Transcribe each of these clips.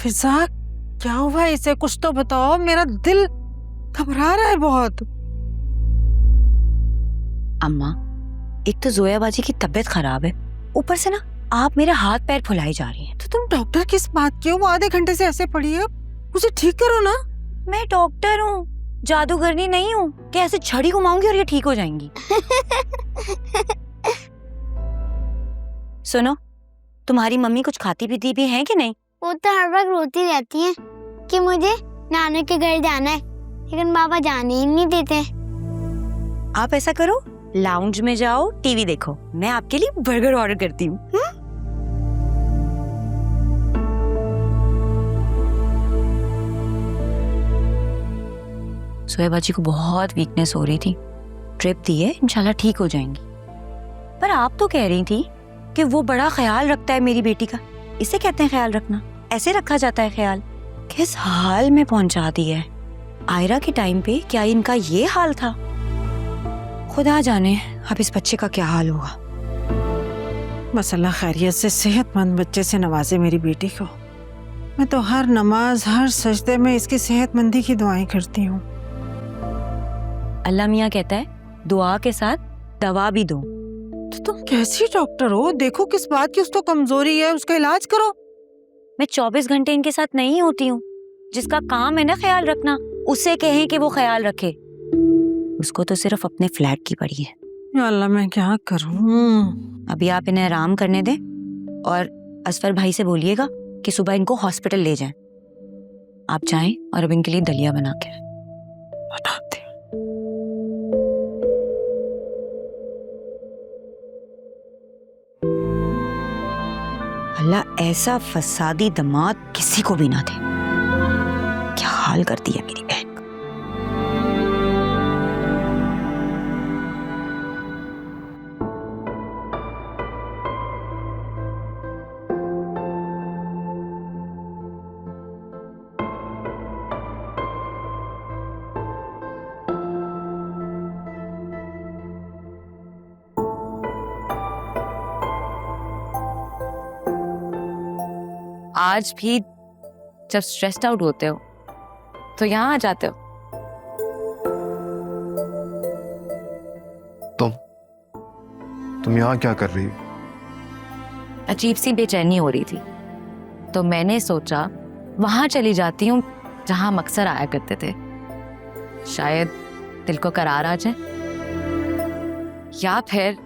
फिजा, क्या हुआ इसे? कुछ तो बताओ, मेरा दिल घबरा रहा है बहुत। अम्मा, एक तो जोया बाजी की तबीयत खराब है, ऊपर से ना आप मेरे हाथ पैर फुलाई जा रही हैं। तो तुम डॉक्टर किस बात की हो? वो आधे घंटे से ऐसे पड़ी है, उसे ठीक करो ना। मैं डॉक्टर हूँ, जादूगरनी नहीं हूँ कि ऐसे छड़ी घुमाऊंगी और ये ठीक हो जाएंगी। सुनो, तुम्हारी मम्मी कुछ खाती पीती भी है कि नहीं? वो तो हर वक्त रोती रहती है कि मुझे नानू के घर जाना है, लेकिन पापा जाने ही नहीं देते। आप ऐसा करो, लाउंज में जाओ, टीवी देखो, मैं आपके लिए बर्गर ऑर्डर करती हूँ। सोया बाजी को बहुत वीकनेस हो रही थी, ट्रिप दी है, इंशाल्लाह ठीक हो जाएंगी। पर आप तो कह रही थी कि वो बड़ा ख्याल रखता है मेरी बेटी का। इसे कहते हैं ख्याल रखना? ऐसे रखा जाता है ख्याल? किस हाल में पहुंचा दिया है। आयरा के टाइम पे क्या इनका ये हाल था? खुदा जाने अब इस बच्चे का क्या हाल होगा। बस अल्लाह खैरियत से सेहतमंद बच्चे से नवाजे मेरी बेटी को। मैं तो हर नमाज, हर सजदे में इसकी सेहतमंदी की दुआएं करती हूँ। अल्लाह मियाँ कहता है दुआ के साथ दवा भी दो। तो तुम कैसी डॉक्टर हो? देखो किस बात की उसको कमजोरी है, उसका इलाज करो। मैं 24 घंटे इनके साथ नहीं होती हूँ। जिसका काम है ना ख्याल रखना, उसे कहें कि वो ख्याल रखे। उसको तो सिर्फ अपने फ्लैट की पड़ी है। या अल्लाह, मैं क्या करूँ? अभी आप इन्हें आराम करने दें और असफर भाई से बोलिएगा कि सुबह इनको हॉस्पिटल ले जाएं। आप जाएं और अब इनके लिए दलिया बना के बताते। अल्लाह ऐसा फसादी दामाद किसी को भी ना दे। क्या हाल कर दिया मेरी बहन का। आज भी जब स्ट्रेस्ड आउट होते हो तो यहाँ आ जाते हो। तुम यहाँ क्या कर रही हो? अजीब सी बेचैनी हो रही थी तो मैंने सोचा वहां चली जाती हूँ जहां हम अक्सर आया करते थे। शायद दिल को करार आ जाए, या फिर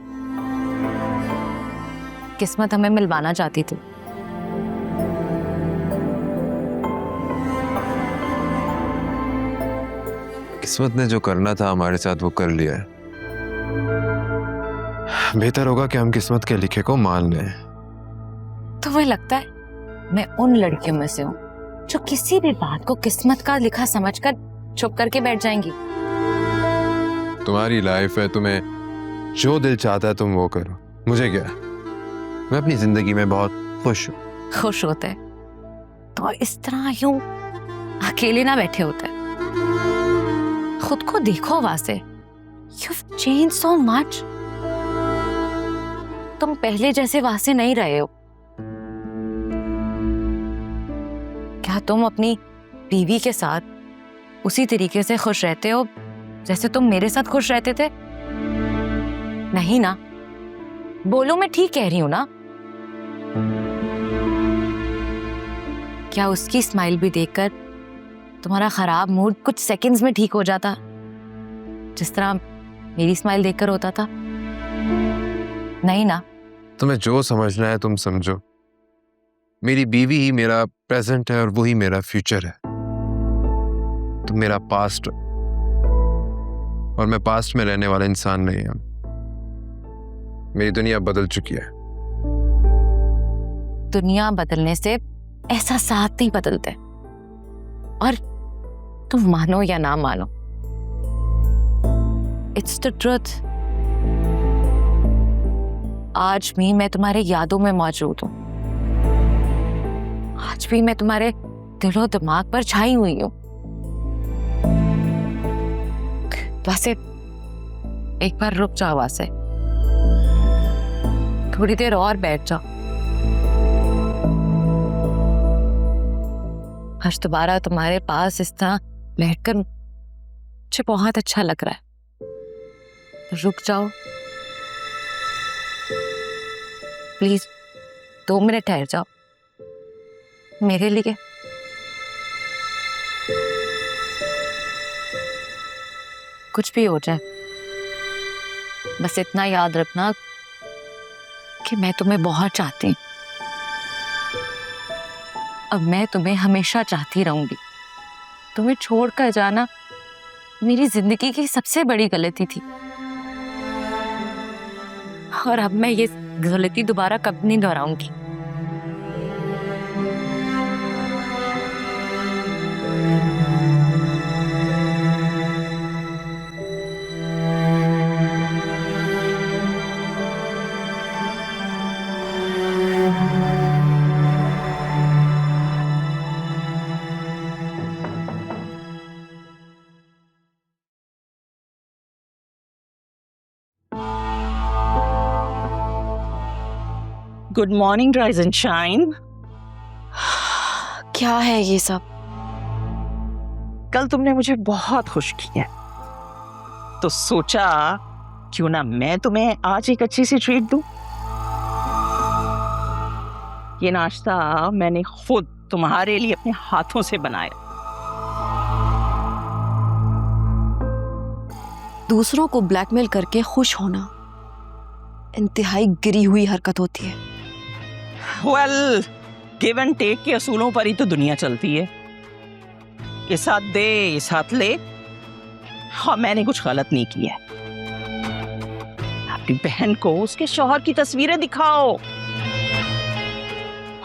किस्मत हमें मिलवाना चाहती थी। किस्मत ने जो करना था हमारे साथ वो कर लिया है। बेहतर होगा कि हम किस्मत के लिखे को मान लें। तो वही लगता है मैं उन लड़कियों में से हूँ जो किसी भी बात को किस्मत का लिखा समझकर चुप करके बैठ जाएंगी। तुम्हारी लाइफ है, तुम्हें जो दिल चाहता है तुम वो करो, मुझे क्या। मैं अपनी जिंदगी में बहुत खुश हूँ। खुश होते तो इस तरह यूं अकेले ना बैठे होते। खुद को देखो वासे, you've changed so much। तुम पहले जैसे वासे नहीं रहे हो। क्या तुम अपनी बीवी के साथ उसी तरीके से खुश रहते हो जैसे तुम मेरे साथ खुश रहते थे? नहीं ना? बोलो, मैं ठीक कह रही हूं ना? क्या उसकी स्माइल भी देखकर तुम्हारा खराब मूड कुछ सेकंड्स में ठीक हो जाता, जिस तरह मेरी स्माइल देखकर होता था? नहीं ना? तुम्हें जो समझना है तुम समझो। मेरी बीवी ही मेरा प्रेजेंट है और वही मेरा फ्यूचर है। तुम मेरा पास्ट हो और मैं पास्ट में रहने वाला इंसान नहीं हूं। मेरी दुनिया बदल चुकी है। दुनिया बदलने से एहसासात नहीं बदलते, और तुम मानो या ना मानो, इट्स द ट्रुथ। आज भी मैं तुम्हारे यादों में मौजूद हूं। आज भी मैं तुम्हारे दिलो दिमाग पर छाई हुई हूं। वैसे एक बार रुक जाओ, वैसे थोड़ी देर और बैठ जाओ। आज दोबारा तुम्हारे पास इस तरह बैठकर मुझे बहुत अच्छा लग रहा है। तो रुक जाओ प्लीज, 2 मिनट ठहर जाओ मेरे लिए। कुछ भी हो जाए, बस इतना याद रखना कि मैं तुम्हें बहुत चाहती हूँ। अब मैं तुम्हें हमेशा चाहती रहूंगी। तुम्हें छोड़कर जाना मेरी जिंदगी की सबसे बड़ी गलती थी, और अब मैं ये गलती दोबारा कभी नहीं दोहराऊंगी। Good morning rise and shine. क्या है ये सब? कल तुमने मुझे बहुत खुश किया, तो सोचा क्यों ना मैं तुम्हें आज एक अच्छी सी ट्रीट दूं। ये नाश्ता मैंने खुद तुम्हारे लिए अपने हाथों से बनाया। दूसरों को ब्लैकमेल करके खुश होना इंतहाई गिरी हुई हरकत होती है। वेल, गिव एंड टेक के असूलों पर ही तो दुनिया चलती है। इस हाथ दे, इस हाथ ले। हाँ, मैंने कुछ गलत नहीं किया। अपनी बहन को उसके शौहर की तस्वीरें दिखाओ,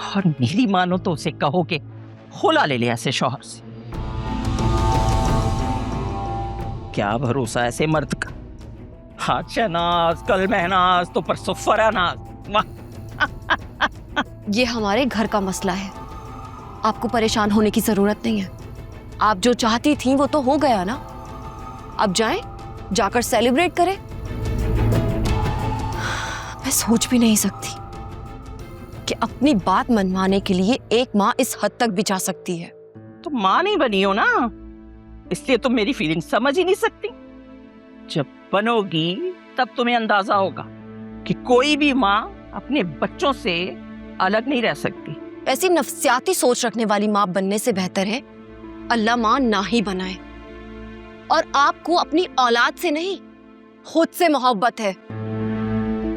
और मेरी मानो तो उसे कहो कि खुला ले ले ऐसे शौहर से। क्या भरोसा ऐसे मर्द का। आज शहनाज, कल महनाज, तो परसों फरानाज। वाह! ये हमारे घर का मसला है, आपको परेशान होने की जरूरत नहीं है। आप जो चाहती थी वो तो हो गया ना, अब जाएं, जाकर सेलिब्रेट करें। मैं सोच भी नहीं सकती कि अपनी बात मनवाने के लिए एक माँ इस हद तक भी जा सकती है। तो माँ नहीं बनी हो ना, इसलिए तुम मेरी फीलिंग समझ ही नहीं सकती। जब बनोगी तब तुम्हें अंदाजा होगा कि कोई भी माँ अपने बच्चों से अलग नहीं रह सकती। ऐसी नफसियाती सोच रखने वाली माँ बनने से बेहतर है अल्लाह माँ ना ही बनाए। और आपको अपनी औलाद से नहीं, खुद से मोहब्बत है।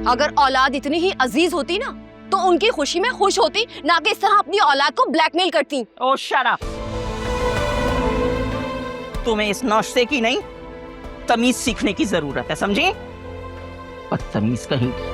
अगर औलाद इतनी ही अजीज होती ना, तो उनकी खुशी में खुश होती, ना कि इस तरह अपनी औलाद को ब्लैकमेल करती। ओ शट अप! तुम्हें इस नौशे की नहीं, तमीज सीखने की जरूरत है, समझे? बदतमीज कहीं की।